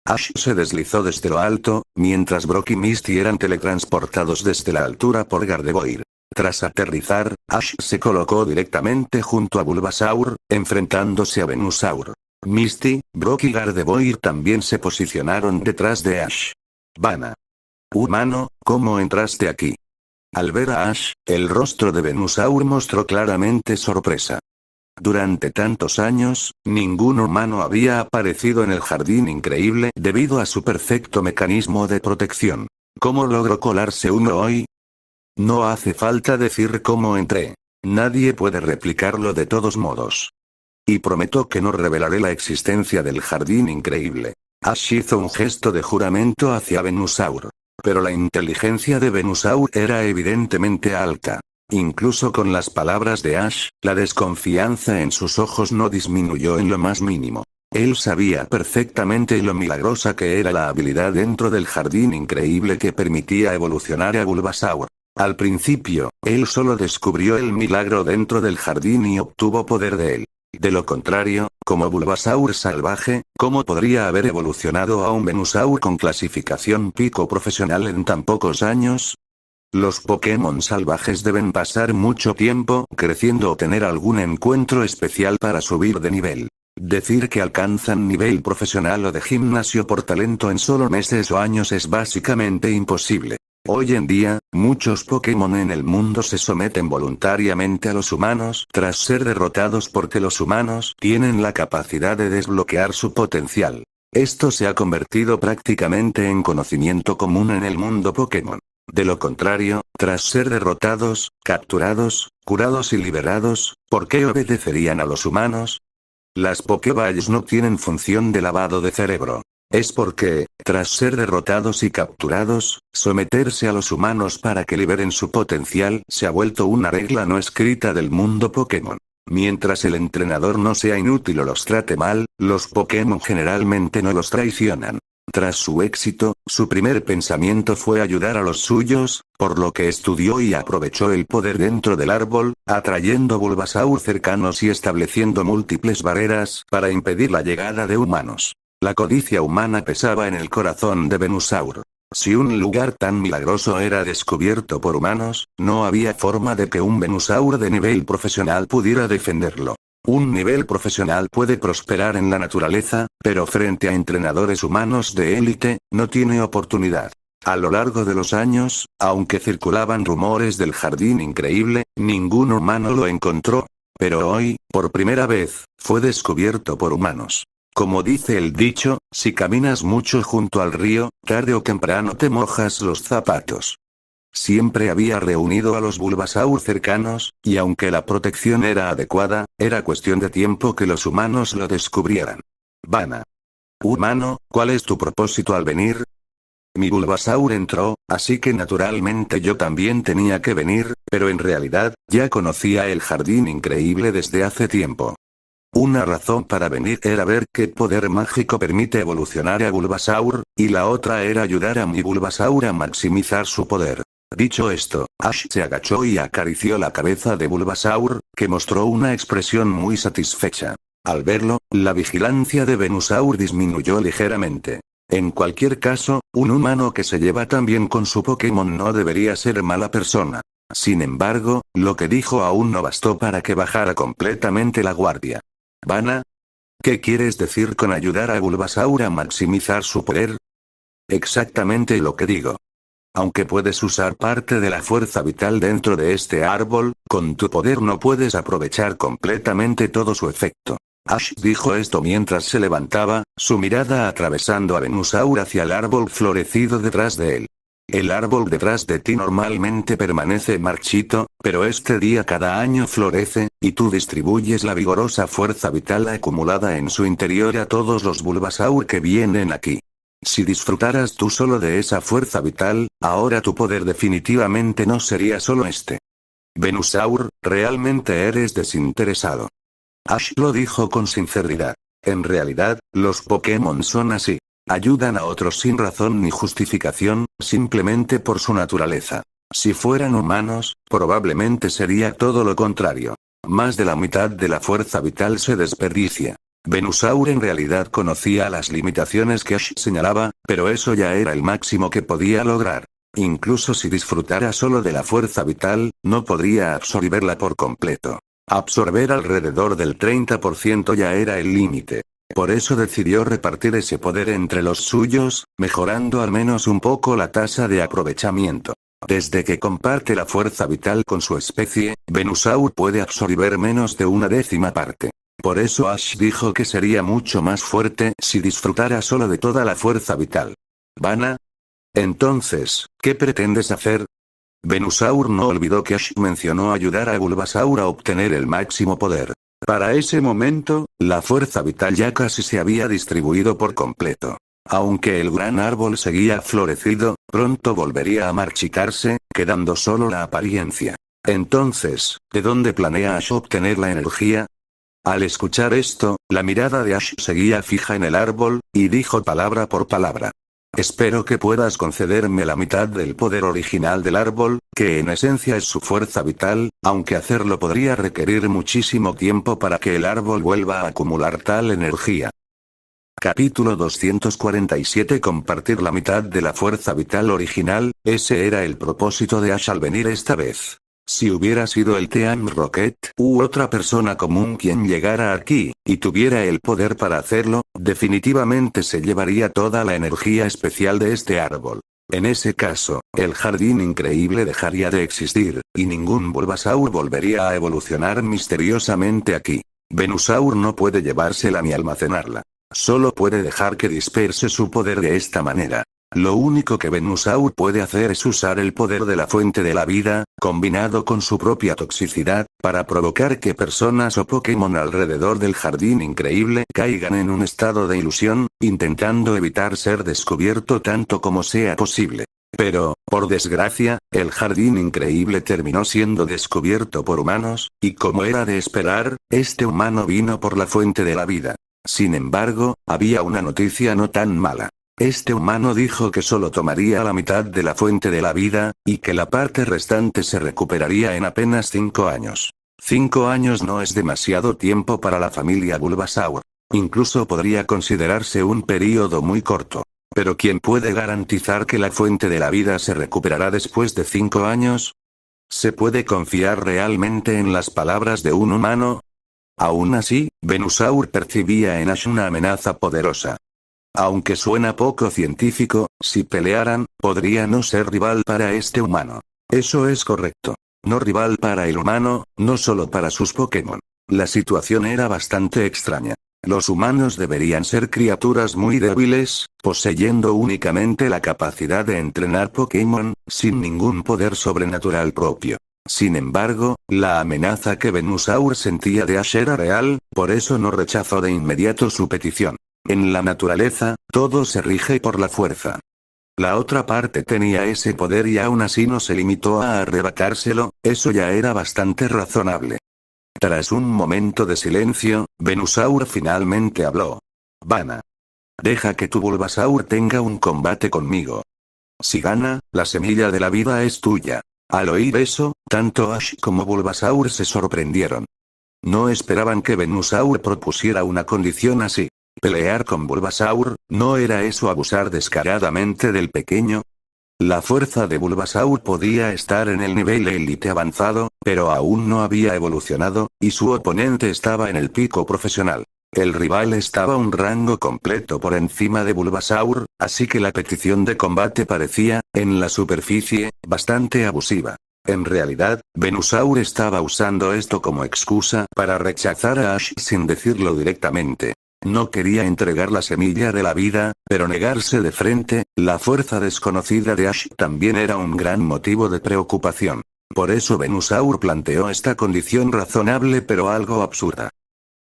Ash se deslizó desde lo alto, mientras Brock y Misty eran teletransportados desde la altura por Gardevoir. Tras aterrizar, Ash se colocó directamente junto a Bulbasaur, enfrentándose a Venusaur. Misty, Brock y Gardevoir también se posicionaron detrás de Ash. Vana. Humano, ¿cómo entraste aquí? Al ver a Ash, el rostro de Venusaur mostró claramente sorpresa. Durante tantos años, ningún humano había aparecido en el jardín increíble debido a su perfecto mecanismo de protección. ¿Cómo logró colarse uno hoy? No hace falta decir cómo entré. Nadie puede replicarlo de todos modos. Y prometo que no revelaré la existencia del jardín increíble. Ash hizo un gesto de juramento hacia Venusaur. Pero la inteligencia de Venusaur era evidentemente alta. Incluso con las palabras de Ash, la desconfianza en sus ojos no disminuyó en lo más mínimo. Él sabía perfectamente lo milagrosa que era la habilidad dentro del jardín increíble que permitía evolucionar a Bulbasaur. Al principio, él solo descubrió el milagro dentro del jardín y obtuvo poder de él. De lo contrario, como Bulbasaur salvaje, ¿cómo podría haber evolucionado a un Venusaur con clasificación pico profesional en tan pocos años? Los Pokémon salvajes deben pasar mucho tiempo creciendo o tener algún encuentro especial para subir de nivel. Decir que alcanzan nivel profesional o de gimnasio por talento en solo meses o años es básicamente imposible. Hoy en día, muchos Pokémon en el mundo se someten voluntariamente a los humanos tras ser derrotados porque los humanos tienen la capacidad de desbloquear su potencial. Esto se ha convertido prácticamente en conocimiento común en el mundo Pokémon. De lo contrario, tras ser derrotados, capturados, curados y liberados, ¿por qué obedecerían a los humanos? Las Pokéballs no tienen función de lavado de cerebro. Es porque, tras ser derrotados y capturados, someterse a los humanos para que liberen su potencial se ha vuelto una regla no escrita del mundo Pokémon. Mientras el entrenador no sea inútil o los trate mal, los Pokémon generalmente no los traicionan. Tras su éxito, su primer pensamiento fue ayudar a los suyos, por lo que estudió y aprovechó el poder dentro del árbol, atrayendo Bulbasaur cercanos y estableciendo múltiples barreras para impedir la llegada de humanos. La codicia humana pesaba en el corazón de Venusaur. Si un lugar tan milagroso era descubierto por humanos, no había forma de que un Venusaur de nivel profesional pudiera defenderlo. Un nivel profesional puede prosperar en la naturaleza, pero frente a entrenadores humanos de élite, no tiene oportunidad. A lo largo de los años, aunque circulaban rumores del jardín increíble, ningún humano lo encontró. Pero hoy, por primera vez, fue descubierto por humanos. Como dice el dicho, si caminas mucho junto al río, tarde o temprano te mojas los zapatos. Siempre había reunido a los Bulbasaur cercanos, y aunque la protección era adecuada, era cuestión de tiempo que los humanos lo descubrieran. Vana. Humano, ¿cuál es tu propósito al venir? Mi Bulbasaur entró, así que naturalmente yo también tenía que venir, pero en realidad, ya conocía el jardín increíble desde hace tiempo. Una razón para venir era ver qué poder mágico permite evolucionar a Bulbasaur, y la otra era ayudar a mi Bulbasaur a maximizar su poder. Dicho esto, Ash se agachó y acarició la cabeza de Bulbasaur, que mostró una expresión muy satisfecha. Al verlo, la vigilancia de Venusaur disminuyó ligeramente. En cualquier caso, un humano que se lleva tan bien con su Pokémon no debería ser mala persona. Sin embargo, lo que dijo aún no bastó para que bajara completamente la guardia. ¿Vana? ¿Qué quieres decir con ayudar a Bulbasaur a maximizar su poder? Exactamente lo que digo. Aunque puedes usar parte de la fuerza vital dentro de este árbol, con tu poder no puedes aprovechar completamente todo su efecto. Ash dijo esto mientras se levantaba, su mirada atravesando a Venusaur hacia el árbol florecido detrás de él. El árbol detrás de ti normalmente permanece marchito, pero este día cada año florece, y tú distribuyes la vigorosa fuerza vital acumulada en su interior a todos los Bulbasaur que vienen aquí. Si disfrutaras tú solo de esa fuerza vital, ahora tu poder definitivamente no sería solo este. Venusaur, realmente eres desinteresado. Ash lo dijo con sinceridad. En realidad, los Pokémon son así. Ayudan a otros sin razón ni justificación, simplemente por su naturaleza. Si fueran humanos, probablemente sería todo lo contrario. Más de la mitad de la fuerza vital se desperdicia. Venusaur en realidad conocía las limitaciones que Ash señalaba, pero eso ya era el máximo que podía lograr. Incluso si disfrutara solo de la fuerza vital, no podría absorberla por completo. Absorber alrededor del 30% ya era el límite. Por eso decidió repartir ese poder entre los suyos, mejorando al menos un poco la tasa de aprovechamiento. Desde que comparte la fuerza vital con su especie, Venusaur puede absorber menos de una décima parte. Por eso Ash dijo que sería mucho más fuerte si disfrutara solo de toda la fuerza vital. ¿Vana? Entonces, ¿qué pretendes hacer? Venusaur no olvidó que Ash mencionó ayudar a Bulbasaur a obtener el máximo poder. Para ese momento, la fuerza vital ya casi se había distribuido por completo. Aunque el gran árbol seguía florecido, pronto volvería a marchitarse, quedando solo la apariencia. Entonces, ¿de dónde planea Ash obtener la energía? Al escuchar esto, la mirada de Ash seguía fija en el árbol, y dijo palabra por palabra. Espero que puedas concederme la mitad del poder original del árbol, que en esencia es su fuerza vital, aunque hacerlo podría requerir muchísimo tiempo para que el árbol vuelva a acumular tal energía. Capítulo 247. Compartir la mitad de la fuerza vital original, ese era el propósito de Ash al venir esta vez. Si hubiera sido el Team Rocket u otra persona común quien llegara aquí, y tuviera el poder para hacerlo, definitivamente se llevaría toda la energía especial de este árbol. En ese caso, el jardín increíble dejaría de existir, y ningún Bulbasaur volvería a evolucionar misteriosamente aquí. Venusaur no puede llevársela ni almacenarla. Solo puede dejar que disperse su poder de esta manera. Lo único que Venusaur puede hacer es usar el poder de la fuente de la vida, combinado con su propia toxicidad, para provocar que personas o Pokémon alrededor del jardín increíble caigan en un estado de ilusión, intentando evitar ser descubierto tanto como sea posible. Pero, por desgracia, el jardín increíble terminó siendo descubierto por humanos, y como era de esperar, este humano vino por la fuente de la vida. Sin embargo, había una noticia no tan mala. Este humano dijo que solo tomaría la mitad de la fuente de la vida, y que la parte restante se recuperaría en apenas 5 años. 5 años no es demasiado tiempo para la familia Bulbasaur. Incluso podría considerarse un período muy corto. Pero ¿quién puede garantizar que la fuente de la vida se recuperará después de 5 años? ¿Se puede confiar realmente en las palabras de un humano? Aún así, Venusaur percibía en Ash una amenaza poderosa. Aunque suena poco científico, si pelearan, podría no ser rival para este humano. Eso es correcto. No rival para el humano, no solo para sus Pokémon. La situación era bastante extraña. Los humanos deberían ser criaturas muy débiles, poseyendo únicamente la capacidad de entrenar Pokémon, sin ningún poder sobrenatural propio. Sin embargo, la amenaza que Venusaur sentía de Ash era real, por eso no rechazó de inmediato su petición. En la naturaleza, todo se rige por la fuerza. La otra parte tenía ese poder y aún así no se limitó a arrebatárselo, eso ya era bastante razonable. Tras un momento de silencio, Venusaur finalmente habló. Vana. Deja que tu Bulbasaur tenga un combate conmigo. Si gana, la semilla de la vida es tuya. Al oír eso, tanto Ash como Bulbasaur se sorprendieron. No esperaban que Venusaur propusiera una condición así. ¿Pelear con Bulbasaur? ¿No era eso abusar descaradamente del pequeño? La fuerza de Bulbasaur podía estar en el nivel élite avanzado, pero aún no había evolucionado, y su oponente estaba en el pico profesional. El rival estaba un rango completo por encima de Bulbasaur, así que la petición de combate parecía, en la superficie, bastante abusiva. En realidad, Venusaur estaba usando esto como excusa para rechazar a Ash sin decirlo directamente. No quería entregar la semilla de la vida, pero negarse de frente, la fuerza desconocida de Ash también era un gran motivo de preocupación. Por eso Venusaur planteó esta condición razonable pero algo absurda.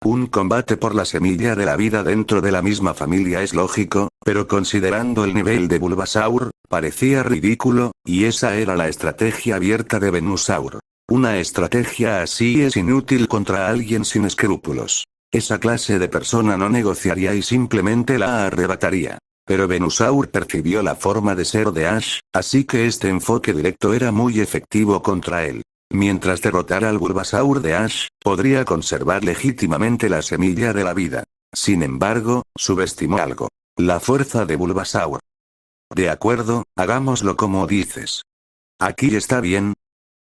Un combate por la semilla de la vida dentro de la misma familia es lógico, pero considerando el nivel de Bulbasaur, parecía ridículo, y esa era la estrategia abierta de Venusaur. Una estrategia así es inútil contra alguien sin escrúpulos. Esa clase de persona no negociaría y simplemente la arrebataría. Pero Venusaur percibió la forma de ser de Ash, así que este enfoque directo era muy efectivo contra él. Mientras derrotara al Bulbasaur de Ash, podría conservar legítimamente la semilla de la vida. Sin embargo, subestimó algo. La fuerza de Bulbasaur. De acuerdo, hagámoslo como dices. Aquí está bien.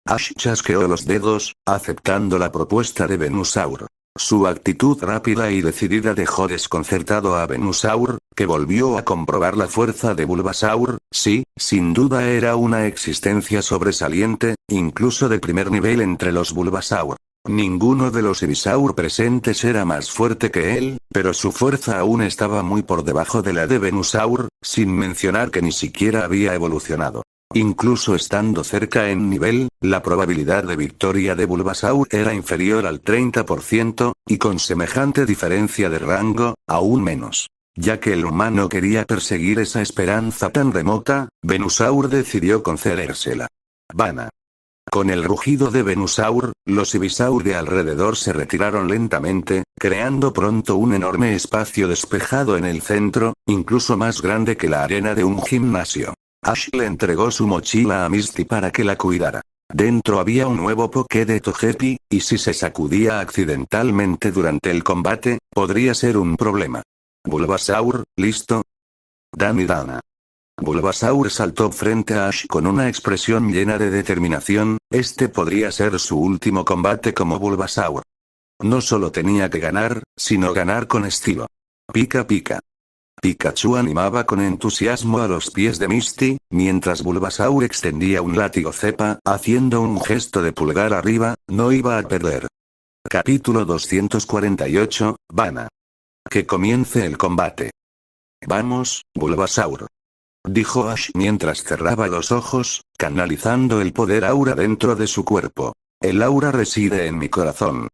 Ash chasqueó los dedos, aceptando la propuesta de Venusaur. Su actitud rápida y decidida dejó desconcertado a Venusaur, que volvió a comprobar la fuerza de Bulbasaur. Sí, sin duda era una existencia sobresaliente, incluso de primer nivel entre los Bulbasaur. Ninguno de los Ivysaur presentes era más fuerte que él, pero su fuerza aún estaba muy por debajo de la de Venusaur, sin mencionar que ni siquiera había evolucionado. Incluso estando cerca en nivel, la probabilidad de victoria de Bulbasaur era inferior al 30%, y con semejante diferencia de rango, aún menos. Ya que el humano quería perseguir esa esperanza tan remota, Venusaur decidió concedérsela. Vana. Con el rugido de Venusaur, los Ivysaur de alrededor se retiraron lentamente, creando pronto un enorme espacio despejado en el centro, incluso más grande que la arena de un gimnasio. Ash le entregó su mochila a Misty para que la cuidara. Dentro había un nuevo Poké de Togepi, y si se sacudía accidentalmente durante el combate, podría ser un problema. Bulbasaur, ¿listo? Dani Dana. Bulbasaur saltó frente a Ash con una expresión llena de determinación, este podría ser su último combate como Bulbasaur. No solo tenía que ganar, sino ganar con estilo. Pica pica. Pikachu animaba con entusiasmo a los pies de Misty, mientras Bulbasaur extendía un látigo cepa, haciendo un gesto de pulgar arriba, no iba a perder. Capítulo 248, Vana. Que comience el combate. Vamos, Bulbasaur. Dijo Ash mientras cerraba los ojos, canalizando el poder aura dentro de su cuerpo. El aura reside en mi corazón.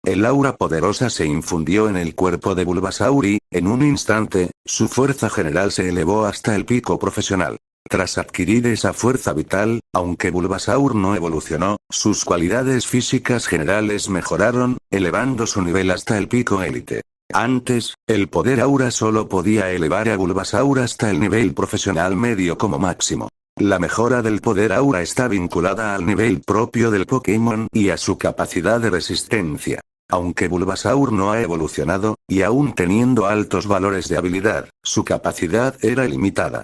El aura poderosa se infundió en el cuerpo de Bulbasaur y, en un instante, su fuerza general se elevó hasta el pico profesional. Tras adquirir esa fuerza vital, aunque Bulbasaur no evolucionó, sus cualidades físicas generales mejoraron, elevando su nivel hasta el pico élite. Antes, el poder aura solo podía elevar a Bulbasaur hasta el nivel profesional medio como máximo. La mejora del poder aura está vinculada al nivel propio del Pokémon y a su capacidad de resistencia. Aunque Bulbasaur no ha evolucionado, y aún teniendo altos valores de habilidad, su capacidad era limitada.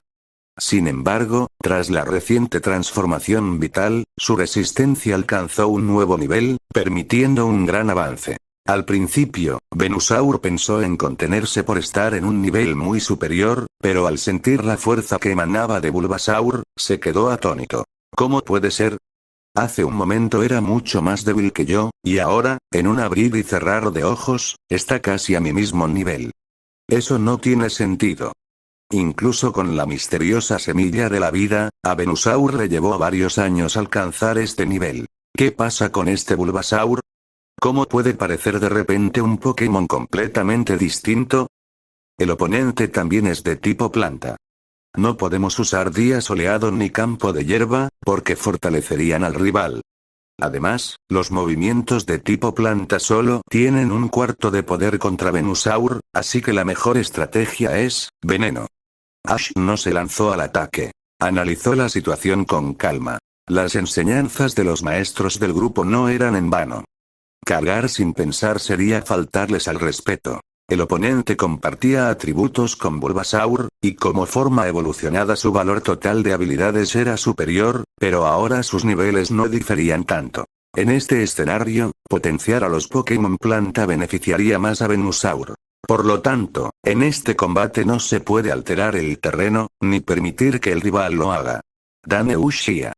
Sin embargo, tras la reciente transformación vital, su resistencia alcanzó un nuevo nivel, permitiendo un gran avance. Al principio, Venusaur pensó en contenerse por estar en un nivel muy superior, pero al sentir la fuerza que emanaba de Bulbasaur, se quedó atónito. ¿Cómo puede ser? Hace un momento era mucho más débil que yo, y ahora, en un abrir y cerrar de ojos, está casi a mi mismo nivel. Eso no tiene sentido. Incluso con la misteriosa semilla de la vida, a Venusaur le llevó varios años alcanzar este nivel. ¿Qué pasa con este Bulbasaur? ¿Cómo puede parecer de repente un Pokémon completamente distinto? El oponente también es de tipo planta. No podemos usar día soleado ni campo de hierba, porque fortalecerían al rival. Además, los movimientos de tipo planta solo tienen un cuarto de poder contra Venusaur, así que la mejor estrategia es, veneno. Ash no se lanzó al ataque. Analizó la situación con calma. Las enseñanzas de los maestros del grupo no eran en vano. Cargar sin pensar sería faltarles al respeto. El oponente compartía atributos con Bulbasaur, y como forma evolucionada su valor total de habilidades era superior, pero ahora sus niveles no diferían tanto. En este escenario, potenciar a los Pokémon planta beneficiaría más a Venusaur. Por lo tanto, en este combate no se puede alterar el terreno, ni permitir que el rival lo haga. Dame Ushia.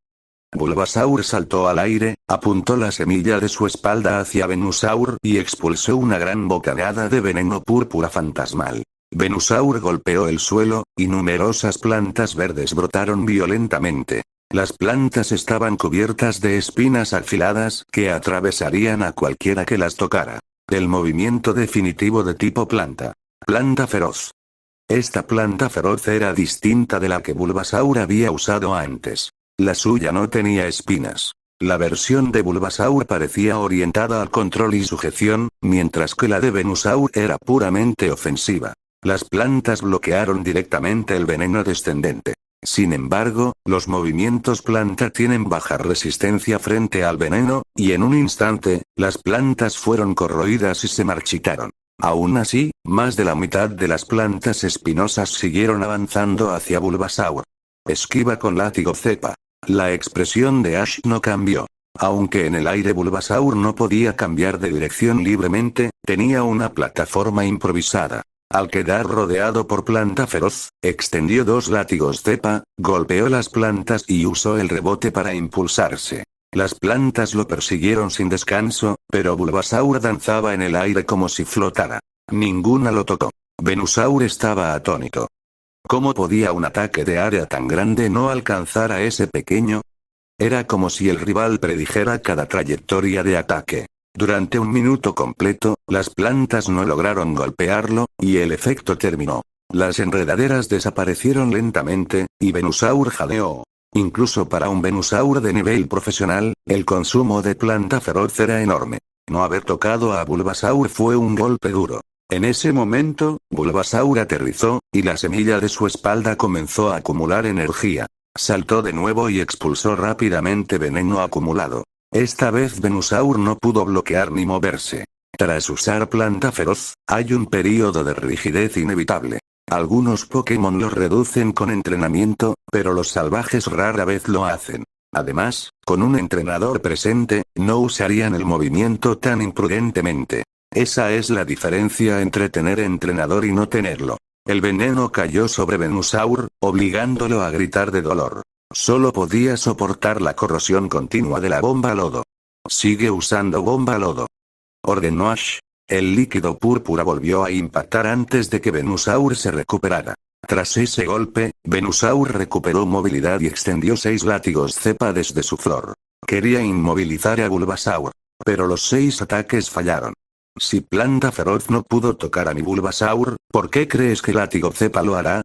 Bulbasaur saltó al aire, apuntó la semilla de su espalda hacia Venusaur y expulsó una gran bocanada de veneno púrpura fantasmal. Venusaur golpeó el suelo, y numerosas plantas verdes brotaron violentamente. Las plantas estaban cubiertas de espinas afiladas que atravesarían a cualquiera que las tocara. El movimiento definitivo de tipo planta. Planta feroz. Esta planta feroz era distinta de la que Bulbasaur había usado antes. La suya no tenía espinas. La versión de Bulbasaur parecía orientada al control y sujeción, mientras que la de Venusaur era puramente ofensiva. Las plantas bloquearon directamente el veneno descendente. Sin embargo, los movimientos planta tienen baja resistencia frente al veneno, y en un instante, las plantas fueron corroídas y se marchitaron. Aún así, más de la mitad de las plantas espinosas siguieron avanzando hacia Bulbasaur. Esquiva con látigo cepa. La expresión de Ash no cambió. Aunque en el aire Bulbasaur no podía cambiar de dirección libremente, tenía una plataforma improvisada. Al quedar rodeado por planta feroz, extendió dos látigos cepa, golpeó las plantas y usó el rebote para impulsarse. Las plantas lo persiguieron sin descanso, pero Bulbasaur danzaba en el aire como si flotara. Ninguna lo tocó. Venusaur estaba atónito. ¿Cómo podía un ataque de área tan grande no alcanzar a ese pequeño? Era como si el rival predijera cada trayectoria de ataque. Durante un minuto completo, las plantas no lograron golpearlo, y el efecto terminó. Las enredaderas desaparecieron lentamente, y Venusaur jadeó. Incluso para un Venusaur de nivel profesional, el consumo de planta feroz era enorme. No haber tocado a Bulbasaur fue un golpe duro. En ese momento, Bulbasaur aterrizó, y la semilla de su espalda comenzó a acumular energía. Saltó de nuevo y expulsó rápidamente veneno acumulado. Esta vez Venusaur no pudo bloquear ni moverse. Tras usar planta feroz, hay un período de rigidez inevitable. Algunos Pokémon lo reducen con entrenamiento, pero los salvajes rara vez lo hacen. Además, con un entrenador presente, no usarían el movimiento tan imprudentemente. Esa es la diferencia entre tener entrenador y no tenerlo. El veneno cayó sobre Venusaur, obligándolo a gritar de dolor. Solo podía soportar la corrosión continua de la bomba lodo. Sigue usando bomba lodo. Ordenó Ash. El líquido púrpura volvió a impactar antes de que Venusaur se recuperara. Tras ese golpe, Venusaur recuperó movilidad y extendió 6 látigos cepa desde su flor. Quería inmovilizar a Bulbasaur. Pero los 6 ataques fallaron. Si planta feroz no pudo tocar a mi Bulbasaur, ¿por qué crees que látigo cepa lo hará?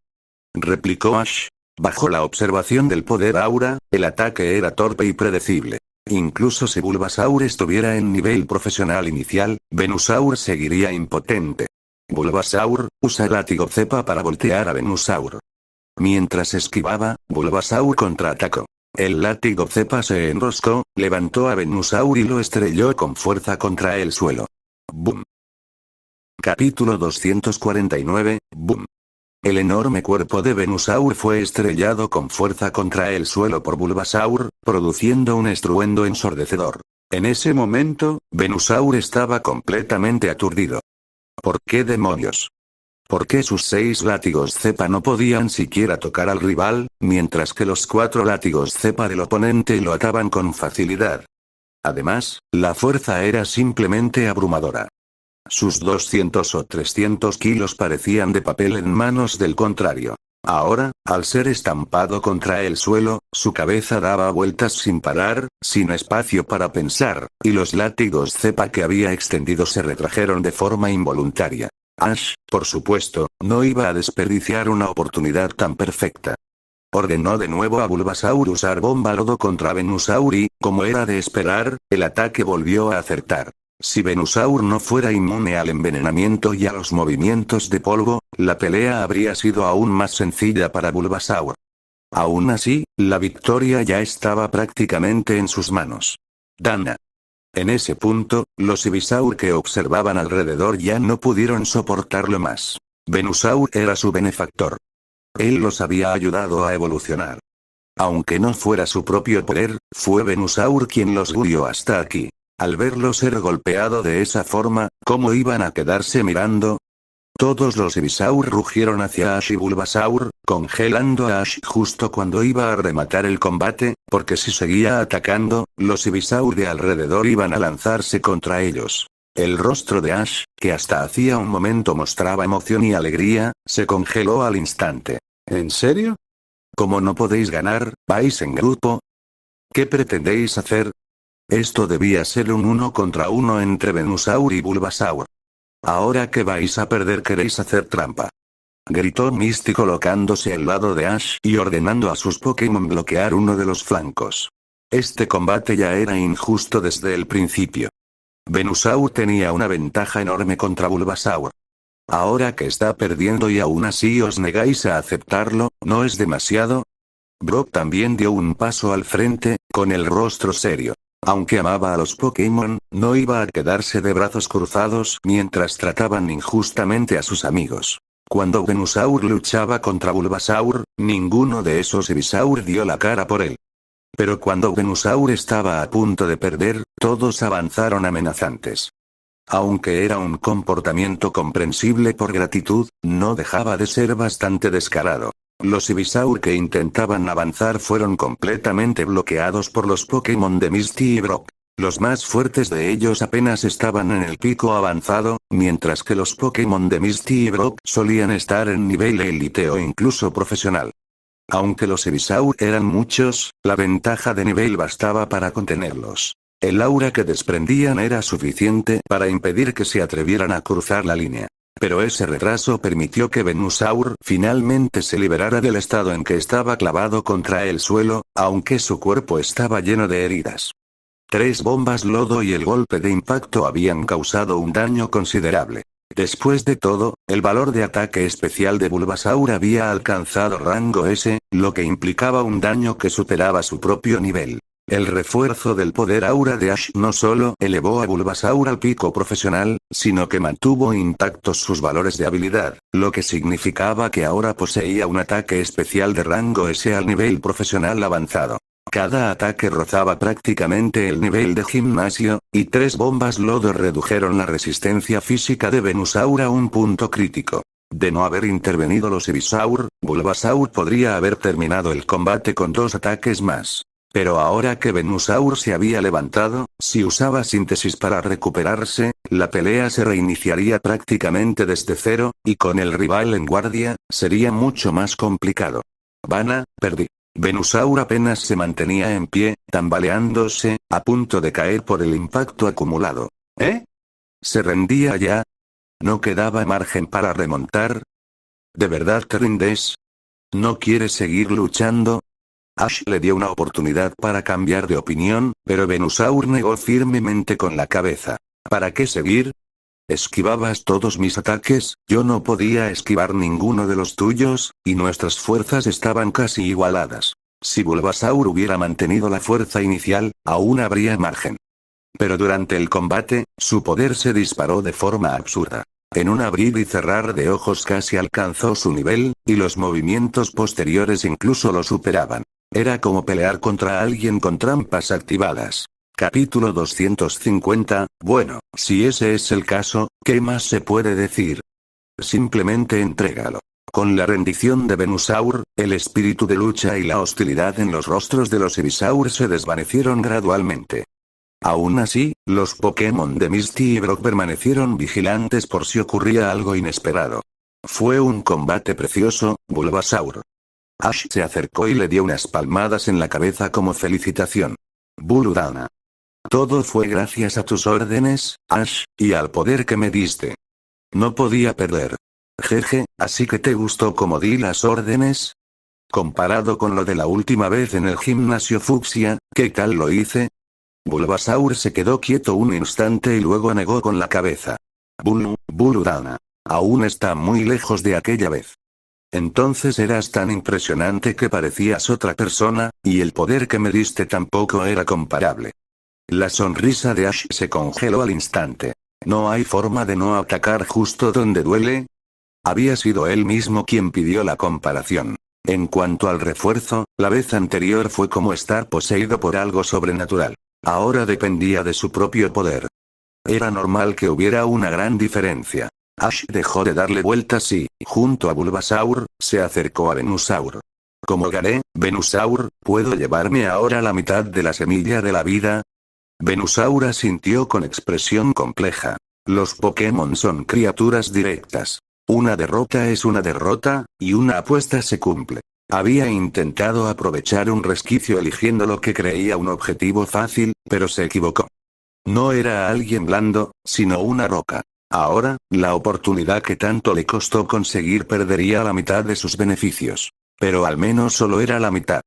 Replicó Ash. Bajo la observación del poder aura, el ataque era torpe y predecible. Incluso si Bulbasaur estuviera en nivel profesional inicial, Venusaur seguiría impotente. Bulbasaur, usa látigo cepa para voltear a Venusaur. Mientras esquivaba, Bulbasaur contraatacó. El látigo cepa se enroscó, levantó a Venusaur y lo estrelló con fuerza contra el suelo. Boom. Capítulo 249, Boom. El enorme cuerpo de Venusaur fue estrellado con fuerza contra el suelo por Bulbasaur, produciendo un estruendo ensordecedor. En ese momento, Venusaur estaba completamente aturdido. ¿Por qué demonios? ¿Por qué sus 6 látigos cepa no podían siquiera tocar al rival, mientras que los 4 látigos cepa del oponente lo ataban con facilidad? Además, la fuerza era simplemente abrumadora. Sus 200 o 300 kilos parecían de papel en manos del contrario. Ahora, al ser estampado contra el suelo, su cabeza daba vueltas sin parar, sin espacio para pensar, y los látigos cepa que había extendido se retrajeron de forma involuntaria. Ash, por supuesto, no iba a desperdiciar una oportunidad tan perfecta. Ordenó de nuevo a Bulbasaur usar bomba lodo contra Venusaur y, como era de esperar, el ataque volvió a acertar. Si Venusaur no fuera inmune al envenenamiento y a los movimientos de polvo, la pelea habría sido aún más sencilla para Bulbasaur. Aún así, la victoria ya estaba prácticamente en sus manos. Dana. En ese punto, los Ivysaur que observaban alrededor ya no pudieron soportarlo más. Venusaur era su benefactor. Él los había ayudado a evolucionar. Aunque no fuera su propio poder, fue Venusaur quien los guió hasta aquí. Al verlo ser golpeado de esa forma, ¿cómo iban a quedarse mirando? Todos los Ivysaur rugieron hacia Ash y Bulbasaur, congelando a Ash justo cuando iba a rematar el combate, porque si seguía atacando, los Ivysaur de alrededor iban a lanzarse contra ellos. El rostro de Ash, que hasta hacía un momento mostraba emoción y alegría, se congeló al instante. ¿En serio? ¿Cómo no podéis ganar? ¿Vais en grupo? ¿Qué pretendéis hacer? Esto debía ser un 1 contra 1 entre Venusaur y Bulbasaur. Ahora que vais a perder queréis hacer trampa. Gritó Misty colocándose al lado de Ash y ordenando a sus Pokémon bloquear uno de los flancos. Este combate ya era injusto desde el principio. Venusaur tenía una ventaja enorme contra Bulbasaur. Ahora que está perdiendo y aún así os negáis a aceptarlo, ¿no es demasiado? Brock también dio un paso al frente, con el rostro serio. Aunque amaba a los Pokémon, no iba a quedarse de brazos cruzados mientras trataban injustamente a sus amigos. Cuando Venusaur luchaba contra Bulbasaur, ninguno de esos Ivysaur dio la cara por él. Pero cuando Venusaur estaba a punto de perder, todos avanzaron amenazantes. Aunque era un comportamiento comprensible por gratitud, no dejaba de ser bastante descarado. Los Ivysaur que intentaban avanzar fueron completamente bloqueados por los Pokémon de Misty y Brock. Los más fuertes de ellos apenas estaban en el pico avanzado, mientras que los Pokémon de Misty y Brock solían estar en nivel élite o incluso profesional. Aunque los Ivysaur eran muchos, la ventaja de nivel bastaba para contenerlos. El aura que desprendían era suficiente para impedir que se atrevieran a cruzar la línea. Pero ese retraso permitió que Venusaur finalmente se liberara del estado en que estaba clavado contra el suelo, aunque su cuerpo estaba lleno de heridas. 3 bombas lodo y el golpe de impacto habían causado un daño considerable. Después de todo, el valor de ataque especial de Bulbasaur había alcanzado rango S, lo que implicaba un daño que superaba su propio nivel. El refuerzo del poder aura de Ash no solo elevó a Bulbasaur al pico profesional, sino que mantuvo intactos sus valores de habilidad, lo que significaba que ahora poseía un ataque especial de rango S al nivel profesional avanzado. Cada ataque rozaba prácticamente el nivel de gimnasio, y 3 bombas lodo redujeron la resistencia física de Venusaur a un punto crítico. De no haber intervenido los Ivysaur, Bulbasaur podría haber terminado el combate con 2 ataques más. Pero ahora que Venusaur se había levantado, si usaba síntesis para recuperarse, la pelea se reiniciaría prácticamente desde cero, y con el rival en guardia, sería mucho más complicado. Vana, perdí. Venusaur apenas se mantenía en pie, tambaleándose, a punto de caer por el impacto acumulado. ¿Eh? ¿Se rendía ya? ¿No quedaba margen para remontar? ¿De verdad te rindes? ¿No quieres seguir luchando? Ash le dio una oportunidad para cambiar de opinión, pero Venusaur negó firmemente con la cabeza. ¿Para qué seguir? Esquivabas todos mis ataques, yo no podía esquivar ninguno de los tuyos, y nuestras fuerzas estaban casi igualadas. Si Bulbasaur hubiera mantenido la fuerza inicial, aún habría margen. Pero durante el combate, su poder se disparó de forma absurda. En un abrir y cerrar de ojos casi alcanzó su nivel, y los movimientos posteriores incluso lo superaban. Era como pelear contra alguien con trampas activadas. Capítulo 250, bueno, si ese es el caso, ¿qué más se puede decir? Simplemente entrégalo. Con la rendición de Venusaur, el espíritu de lucha y la hostilidad en los rostros de los Ivysaur se desvanecieron gradualmente. Aún así, los Pokémon de Misty y Brock permanecieron vigilantes por si ocurría algo inesperado. Fue un combate precioso, Bulbasaur. Ash se acercó y le dio unas palmadas en la cabeza como felicitación. Buludana. Todo fue gracias a tus órdenes, Ash, y al poder que me diste. No podía perder. Jeje, ¿así que te gustó como di las órdenes? Comparado con lo de la última vez en el gimnasio fucsia, ¿qué tal lo hice? Bulbasaur se quedó quieto un instante y luego negó con la cabeza. Buludana. Aún está muy lejos de aquella vez. Entonces eras tan impresionante que parecías otra persona, y el poder que me diste tampoco era comparable. La sonrisa de Ash se congeló al instante. ¿No hay forma de no atacar justo donde duele? Había sido él mismo quien pidió la comparación. En cuanto al refuerzo, la vez anterior fue como estar poseído por algo sobrenatural. Ahora dependía de su propio poder. Era normal que hubiera una gran diferencia. Ash dejó de darle vueltas y, junto a Bulbasaur, se acercó a Venusaur. ¿Cómo gané, Venusaur? ¿Puedo llevarme ahora la mitad de la semilla de la vida? Venusaur asintió con expresión compleja. Los Pokémon son criaturas directas. Una derrota es una derrota, y una apuesta se cumple. Había intentado aprovechar un resquicio eligiendo lo que creía un objetivo fácil, pero se equivocó. No era alguien blando, sino una roca. Ahora, la oportunidad que tanto le costó conseguir perdería la mitad de sus beneficios. Pero al menos solo era la mitad.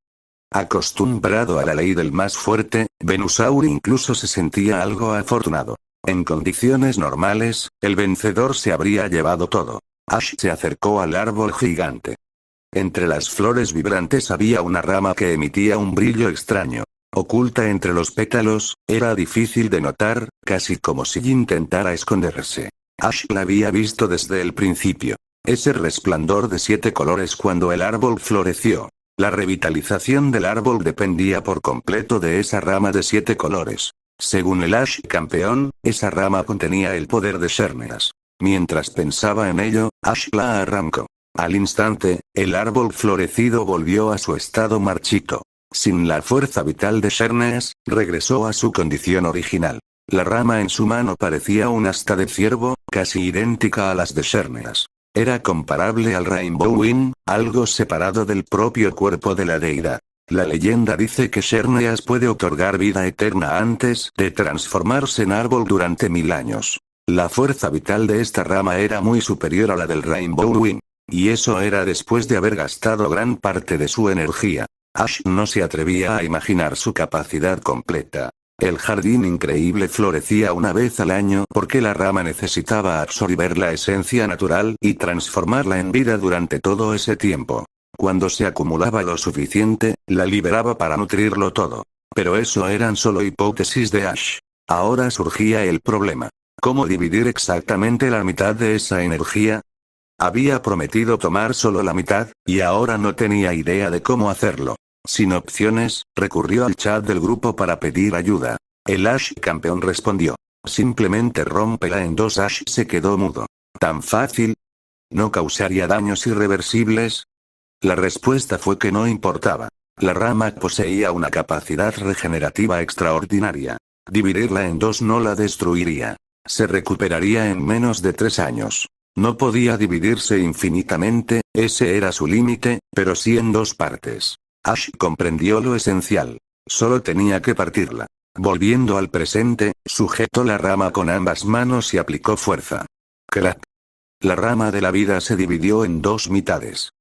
Acostumbrado a la ley del más fuerte, Venusaur incluso se sentía algo afortunado. En condiciones normales, el vencedor se habría llevado todo. Ash se acercó al árbol gigante. Entre las flores vibrantes había una rama que emitía un brillo extraño. Oculta entre los pétalos, era difícil de notar, casi como si intentara esconderse. Ash la había visto desde el principio. Ese resplandor de 7 colores cuando el árbol floreció. La revitalización del árbol dependía por completo de esa rama de 7 colores. Según el Ash campeón, esa rama contenía el poder de Xerneas. Mientras pensaba en ello, Ash la arrancó. Al instante, el árbol florecido volvió a su estado marchito. Sin la fuerza vital de Xerneas, regresó a su condición original. La rama en su mano parecía un asta de ciervo, casi idéntica a las de Xerneas. Era comparable al Rainbow Wing, algo separado del propio cuerpo de la deidad. La leyenda dice que Xerneas puede otorgar vida eterna antes de transformarse en árbol durante 1000 años. La fuerza vital de esta rama era muy superior a la del Rainbow Wing. Y eso era después de haber gastado gran parte de su energía. Ash no se atrevía a imaginar su capacidad completa. El jardín increíble florecía una vez al año porque la rama necesitaba absorber la esencia natural y transformarla en vida durante todo ese tiempo. Cuando se acumulaba lo suficiente, la liberaba para nutrirlo todo. Pero eso eran solo hipótesis de Ash. Ahora surgía el problema. ¿Cómo dividir exactamente la mitad de esa energía? Había prometido tomar solo la mitad, y ahora no tenía idea de cómo hacerlo. Sin opciones, recurrió al chat del grupo para pedir ayuda. El Ash campeón respondió. Simplemente rómpela en dos. Ash se quedó mudo. ¿Tan fácil? ¿No causaría daños irreversibles? La respuesta fue que no importaba. La rama poseía una capacidad regenerativa extraordinaria. Dividirla en dos no la destruiría. Se recuperaría en menos de 3 años. No podía dividirse infinitamente, ese era su límite, pero sí en 2 partes. Ash comprendió lo esencial. Solo tenía que partirla. Volviendo al presente, sujetó la rama con ambas manos y aplicó fuerza. ¡Crack! La rama de la vida se dividió en 2 mitades.